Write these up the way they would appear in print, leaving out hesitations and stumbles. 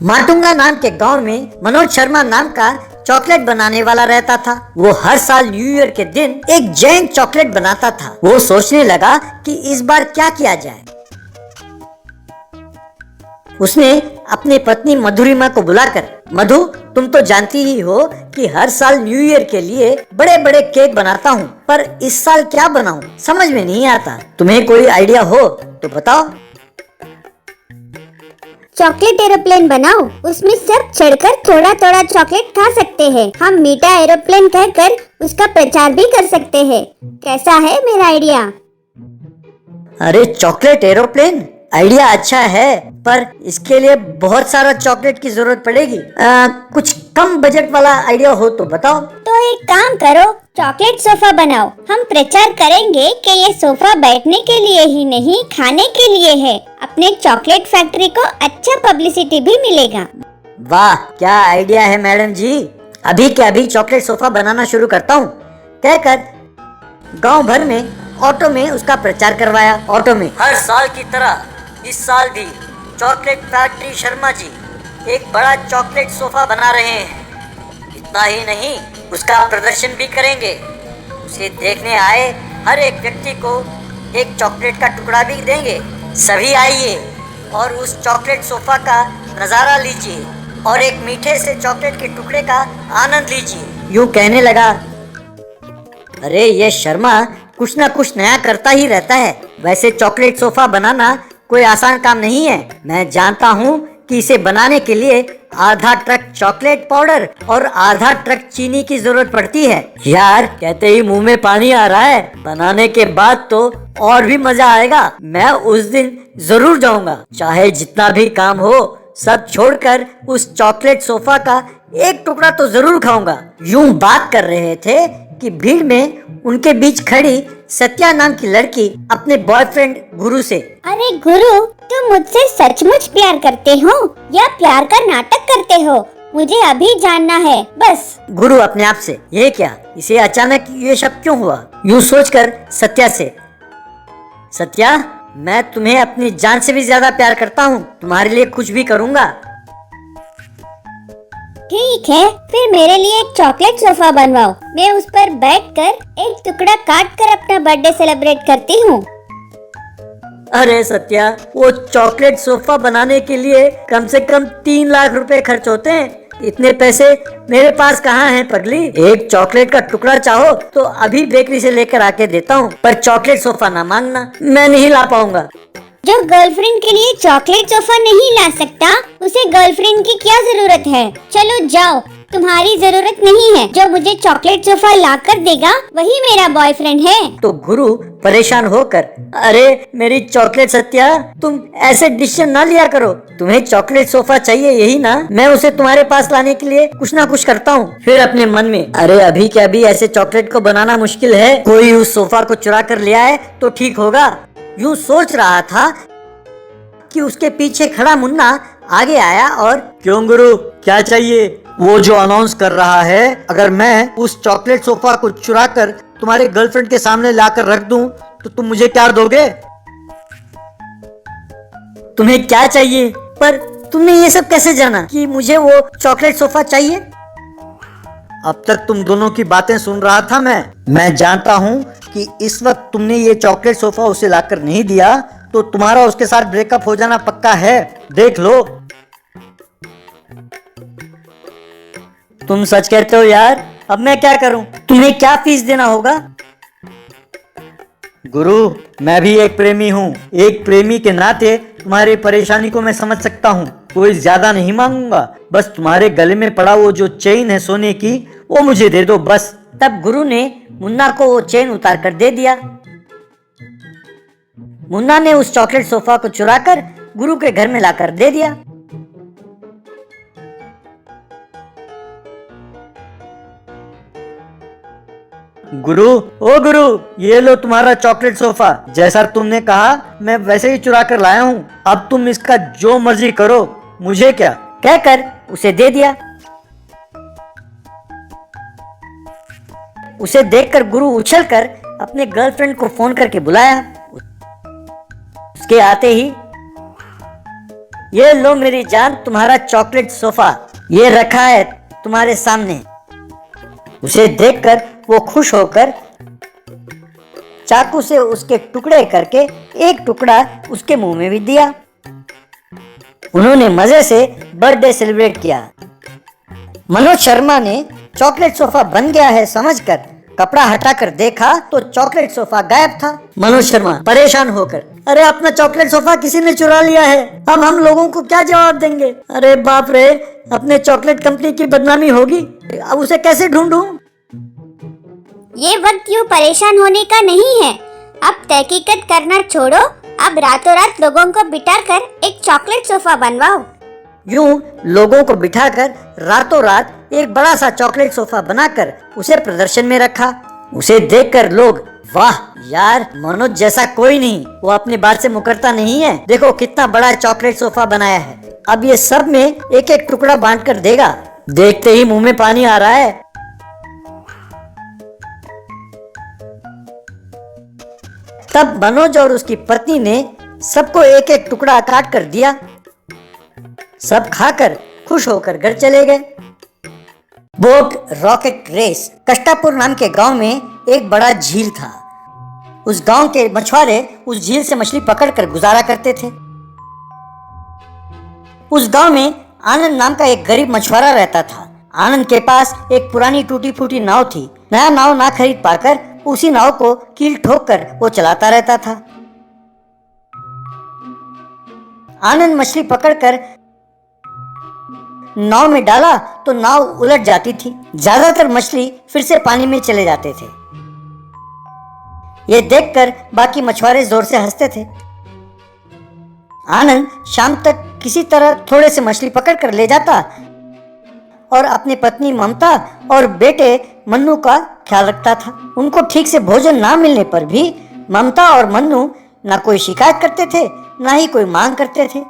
माटुंगा नाम के गांव में मनोज शर्मा नाम का चॉकलेट बनाने वाला रहता था। वो हर साल न्यू ईयर के दिन एक जैंट चॉकलेट बनाता था। वो सोचने लगा कि इस बार क्या किया जाए। उसने अपनी पत्नी मधुरिमा को बुलाकर, मधु, तुम तो जानती ही हो कि हर साल न्यू ईयर के लिए बड़े बड़े केक बनाता हूँ, पर इस साल क्या बनाऊं समझ में नहीं आता। तुम्हें कोई आइडिया हो तो बताओ। चॉकलेट एरोप्लेन बनाओ, उसमें सब चढ़कर थोड़ा थोड़ा चॉकलेट खा सकते हैं। हम मीठा एरोप्लेन कहकर उसका प्रचार भी कर सकते हैं। कैसा है मेरा आइडिया? अरे चॉकलेट एरोप्लेन, आइडिया अच्छा है, पर इसके लिए बहुत सारा चॉकलेट की जरूरत पड़ेगी। कुछ कम बजट वाला आइडिया हो तो बताओ। तो एक काम करो, चॉकलेट सोफा बनाओ। हम प्रचार करेंगे कि ये सोफा बैठने के लिए ही नहीं, खाने के लिए है। अपने चॉकलेट फैक्ट्री को अच्छा पब्लिसिटी भी मिलेगा। वाह, क्या आइडिया है मैडम जी। अभी के अभी चॉकलेट सोफा बनाना शुरू करता हूँ, कहकर गांव भर में ऑटो में उसका प्रचार करवाया। ऑटो में हर साल की तरह इस साल भी चॉकलेट फैक्ट्री शर्मा जी एक बड़ा चॉकलेट सोफा बना रहे हैं। इतना ही नहीं, उसका प्रदर्शन भी करेंगे। उसे देखने आए हर एक व्यक्ति को एक चॉकलेट का टुकड़ा भी देंगे। सभी आइए और उस चॉकलेट सोफा का नज़ारा लीजिए और एक मीठे से चॉकलेट के टुकड़े का आनंद लीजिए। यूं कहने लगा। अरे ये शर्मा कुछ ना कुछ नया करता ही रहता है। वैसे चॉकलेट सोफा बनाना कोई आसान काम नहीं है। मैं जानता हूँ कि इसे बनाने के लिए आधा ट्रक चॉकलेट पाउडर और आधा ट्रक चीनी की जरूरत पड़ती है। यार, कहते ही मुंह में पानी आ रहा है। बनाने के बाद तो और भी मजा आएगा। मैं उस दिन जरूर जाऊंगा, चाहे जितना भी काम हो सब छोड़कर उस चॉकलेट सोफा का एक टुकड़ा तो जरूर खाऊंगा। यूं बात कर रहे थे कि भीड़ में उनके बीच खड़ी सत्या नाम की लड़की अपने बॉयफ्रेंड गुरु से, अरे गुरु, तुम मुझसे सचमुच प्यार करते हो या प्यार का नाटक करते हो? मुझे अभी जानना है बस। गुरु अपने आप से, ये क्या, इसे अचानक ये शक क्यों हुआ? यूं सोचकर सत्या से, सत्या, मैं तुम्हें अपनी जान से भी ज्यादा प्यार करता हूँ। तुम्हारे लिए कुछ भी करूँगा। ठीक है, फिर मेरे लिए एक चॉकलेट सोफा बनवाओ। मैं उस पर बैठकर एक टुकड़ा काट कर अपना बर्थडे सेलिब्रेट करती हूँ। अरे सत्या, वो चॉकलेट सोफा बनाने के लिए कम से कम 3 लाख रुपए खर्च होते हैं। इतने पैसे मेरे पास कहाँ हैं पगली। एक चॉकलेट का टुकड़ा चाहो तो अभी बेकरी से लेकर आके देता हूँ, पर चॉकलेट सोफा ना मांगना, मैं नहीं ला पाऊंगा। जो गर्लफ्रेंड के लिए चॉकलेट सोफा नहीं ला सकता, उसे गर्लफ्रेंड की क्या जरूरत है? चलो जाओ, तुम्हारी जरूरत नहीं है। जो मुझे चॉकलेट सोफा ला कर देगा वही मेरा बॉयफ्रेंड है। तो गुरु परेशान होकर, अरे मेरी चॉकलेट सत्या, तुम ऐसे डिसीजन ना लिया करो। तुम्हें चॉकलेट सोफा चाहिए यही ना? मैं उसे तुम्हारे पास लाने के लिए कुछ ना कुछ करता हूँ। फिर अपने मन में, अरे अभी के अभी ऐसे चॉकलेट को बनाना मुश्किल है, कोई उस सोफा को चुरा कर ले आए तो ठीक होगा। यूं सोच रहा था कि उसके पीछे खड़ा मुन्ना आगे आया और, क्यों गुरु, क्या चाहिए? वो जो अनाउंस कर रहा है, अगर मैं उस चॉकलेट सोफा को चुरा कर तुम्हारे गर्लफ्रेंड के सामने लाकर रख दूं तो तुम मुझे क्या दोगे? तुम्हें क्या चाहिए? पर तुमने ये सब कैसे जाना कि मुझे वो चॉकलेट सोफा चाहिए? अब तक तुम दोनों की बातें सुन रहा था मैं जानता हूँ कि इस वक्त तुमने ये चॉकलेट सोफा उसे लाकर नहीं दिया तो तुम्हारा उसके साथ ब्रेकअप हो जाना पक्का है। देख लो। तुम सच कहते हो यार, अब मैं क्या करूं? तुम्हें क्या फीस देना होगा? गुरु, मैं भी एक प्रेमी हूँ। एक प्रेमी के नाते तुम्हारी परेशानी को मैं समझ सकता हूँ। कोई ज्यादा नहीं मांगूंगा, बस तुम्हारे गले में पड़ा वो जो चेन है सोने की, वो मुझे दे दो बस। तब गुरु ने मुन्ना को वो चेन उतार कर दे दिया। मुन्ना ने उस चॉकलेट सोफा को चुराकर गुरु के घर में लाकर दे दिया। गुरु, ओ गुरु, ये लो तुम्हारा चॉकलेट सोफा। जैसा तुमने कहा मैं वैसे ही चुरा कर लाया हूँ। अब तुम इसका जो मर्जी करो, मुझे क्या। कहकर उसे दे दिया। उसे देखकर गुरु उछलकर अपने गर्लफ्रेंड को फोन करके बुलाया। उसके आते ही ये लो मेरी जान, तुम्हारा चॉकलेट सोफा ये रखा है तुम्हारे सामने। उसे देखकर वो खुश होकर चाकू से उसके टुकड़े करके एक टुकड़ा उसके मुंह में भी दिया। उन्होंने मजे से बर्थडे सेलिब्रेट किया। मनोज शर्मा ने चॉकलेट सोफा बन गया है समझकर कपड़ा हटाकर देखा तो चॉकलेट सोफा गायब था। मनोज शर्मा परेशान होकर, अरे अपना चॉकलेट सोफा किसी ने चुरा लिया है, अब हम लोगों को क्या जवाब देंगे? अरे बाप रे, अपने चॉकलेट कंपनी की बदनामी होगी, अब उसे कैसे ढूंढूं? ये वक्त यूँ परेशान होने का नहीं है। अब तहकीकत करना छोड़ो, अब रातों रात लोगों को बिठाकर एक चॉकलेट सोफा बनवाओ। यूं लोगों को बिठाकर रातों रात एक बड़ा सा चॉकलेट सोफा बनाकर उसे प्रदर्शन में रखा। उसे देखकर लोग, वाह यार, मनोज जैसा कोई नहीं, वो अपनी बात से मुकरता नहीं है, देखो कितना बड़ा चॉकलेट सोफा बनाया है, अब ये सब में एक एक टुकड़ा बांट कर देगा। देखते ही मुंह में पानी आ रहा है। तब मनोज और उसकी पत्नी ने सबको एक एक टुकड़ा काट कर दिया। सब खाकर खुश होकर घर चले गए। Boat rocket race. कष्टापुर नाम के गांव में एक बड़ा झील था। उस गांव के मछुआरे उस झील से मछली पकड़कर गुजारा करते थे। उस गांव में आनंद नाम का एक गरीब मछुआरा रहता था। आनंद के पास एक पुरानी टूटी फूटी नाव थी। नया नाव ना खरीद पाकर उसी नाव को कील ठोक कर वो चलाता रहता था। आनंद मछली पकड़कर नाव में डाला तो नाव उलट जाती थी। ज्यादातर मछली फिर से पानी में चले जाते थे। ये देखकर बाकी मछुआरे जोर से हंसते थे। आनंद शाम तक किसी तरह थोड़े से मछली पकड़ कर ले जाता और अपनी पत्नी ममता और बेटे मन्नू का ख्याल रखता था। उनको ठीक से भोजन ना मिलने पर भी ममता और मन्नू ना कोई शिकायत करते थे ना ही कोई मांग करते थे।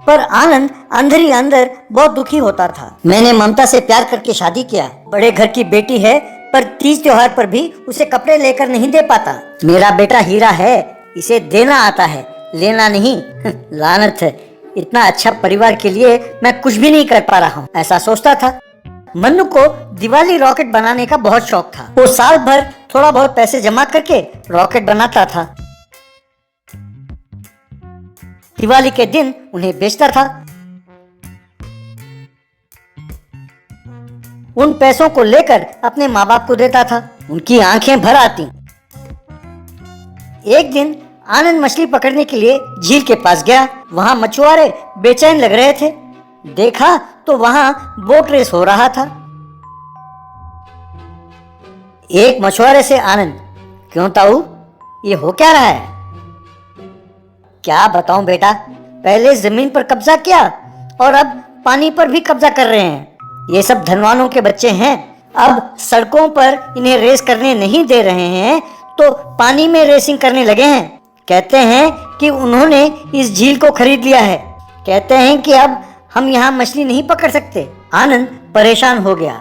पर आनंद अंदर ही अंदर बहुत दुखी होता था। मैंने ममता से प्यार करके शादी किया, बड़े घर की बेटी है, पर तीज त्योहार पर भी उसे कपड़े लेकर नहीं दे पाता। मेरा बेटा हीरा है, इसे देना आता है, लेना नहीं। लानत है, इतना अच्छा परिवार के लिए मैं कुछ भी नहीं कर पा रहा हूँ, ऐसा सोचता था। मन्नू को दिवाली रॉकेट बनाने का बहुत शौक था। वो साल भर थोड़ा बहुत पैसे जमा करके रॉकेट बनाता था। दिवाली के दिन उन्हें बेचता था। उन पैसों को लेकर अपने माँ बाप को देता था। उनकी आंखें भर आती। एक दिन आनंद मछली पकड़ने के लिए झील के पास गया। वहां मछुआरे बेचैन लग रहे थे। देखा तो वहां बोट रेस हो रहा था। एक मछुआरे से आनंद, क्यों ताऊ, ये हो क्या रहा है? क्या बताऊं बेटा, पहले जमीन पर कब्जा किया और अब पानी पर भी कब्जा कर रहे हैं। ये सब धनवानों के बच्चे हैं। अब सड़कों पर इन्हें रेस करने नहीं दे रहे हैं तो पानी में रेसिंग करने लगे हैं। कहते हैं कि उन्होंने इस झील को खरीद लिया है। कहते हैं कि अब हम यहाँ मछली नहीं पकड़ सकते। आनंद परेशान हो गया।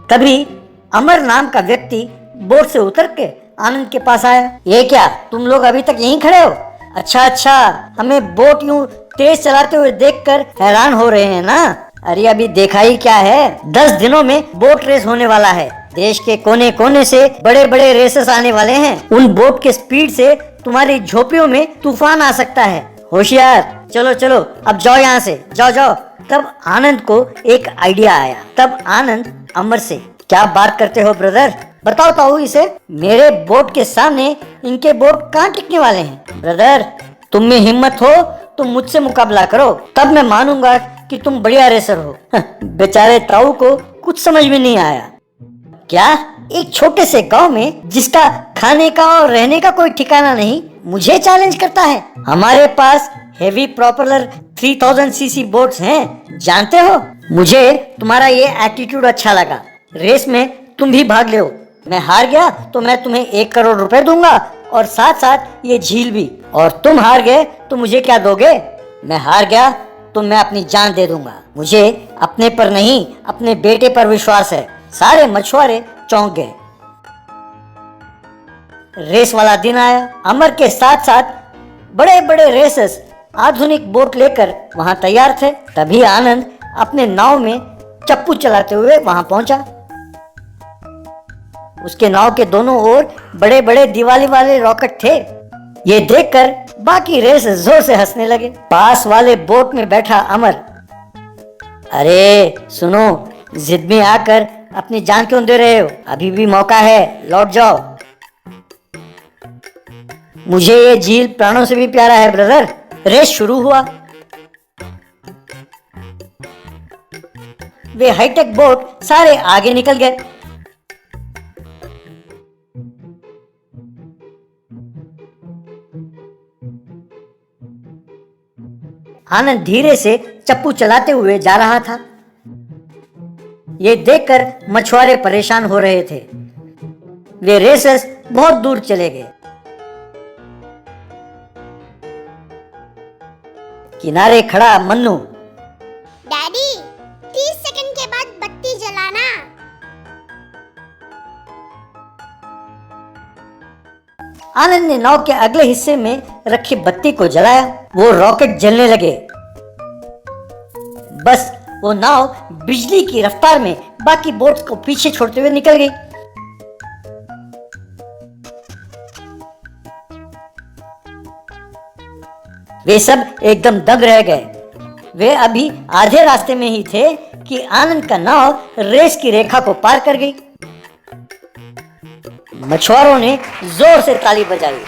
तभी अमर नाम का व्यक्ति बोट से उतर के आनंद के पास आया। ये क्या, तुम लोग अभी तक यहीं खड़े हो? अच्छा, हमें बोट यूं तेज चलाते हुए देखकर हैरान हो रहे हैं ना? अरे अभी देखा ही क्या है, 10 दिनों में बोट रेस होने वाला है। देश के कोने कोने से बड़े बड़े रेसेस आने वाले हैं। उन बोट के स्पीड से तुम्हारी झोपड़ियों में तूफान आ सकता है। होशियार, चलो चलो अब जाओ यहाँ से, जाओ। तब आनंद को एक आइडिया आया। तब आनंद अमर से, क्या बात करते हो ब्रदर, बताओ ताऊ इसे, मेरे बोट के सामने इनके बोट कहाँ टिकने वाले हैं? ब्रदर, तुम में हिम्मत हो तो मुझसे मुकाबला करो, तब मैं मानूंगा कि तुम बढ़िया रेसर हो। बेचारे ताऊ को कुछ समझ में नहीं आया। क्या, एक छोटे से गांव में जिसका खाने का और रहने का कोई ठिकाना नहीं, मुझे चैलेंज करता है? हमारे पास हेवी प्रोपेलर 3000 सीसी बोट्स हैं, जानते हो? मुझे तुम्हारा ये एटीट्यूड अच्छा लगा। रेस में तुम भी भाग लो। मैं हार गया तो मैं तुम्हें 1 करोड़ रुपए दूंगा और साथ साथ ये झील भी। और तुम हार गए तो मुझे क्या दोगे? मैं हार गया तो मैं अपनी जान दे दूंगा। मुझे अपने पर नहीं, अपने बेटे पर विश्वास है। सारे मछुआरे चौंक गए। रेस वाला दिन आया। अमर के साथ साथ बड़े बड़े रेसर्स आधुनिक बोट लेकर वहां तैयार थे। तभी आनंद अपने नाव में चप्पू चलाते हुए वहां पहुंचा। उसके नाव के दोनों ओर बड़े बड़े दिवाली वाले रॉकेट थे। ये देखकर बाकी रेस जोर से हंसने लगे। पास वाले बोट में बैठा अमर, अरे सुनो, जिद में आकर अपनी जान क्यों दे रहे हो? अभी भी मौका है, लौट जाओ। मुझे ये झील प्राणों से भी प्यारा है ब्रदर। रेस शुरू हुआ। वे हाईटेक बोट सारे आगे निकल गए। आनंद धीरे से चप्पू चलाते हुए जा रहा था। ये देखकर मछुआरे परेशान हो रहे थे। वे रेसर्स बहुत दूर चले गए। किनारे खड़ा मन्नू, डैडी 30 सेकंड के बाद बत्ती जलाना। आनंद ने नाव के अगले हिस्से में रखी बत्ती को जलाया। वो रॉकेट जलने लगे। बस वो नाव बिजली की रफ्तार में बाकी बोट्स को पीछे छोड़ते हुए निकल गई। वे सब एकदम दंग रह गए। वे अभी आधे रास्ते में ही थे कि आनंद का नाव रेस की रेखा को पार कर गई। मछुआरों ने जोर से ताली बजाई।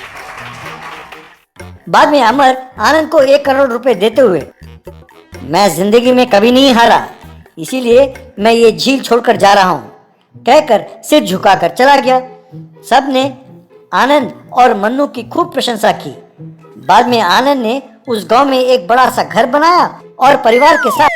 बाद में अमर आनंद को 1 करोड़ रुपए देते हुए, मैं जिंदगी में कभी नहीं हारा, इसीलिए मैं ये झील छोड़कर जा रहा हूं, कहकर सिर झुकाकर चला गया। सब ने आनंद और मन्नू की खूब प्रशंसा की। बाद में आनंद ने उस गांव में एक बड़ा सा घर बनाया और परिवार के साथ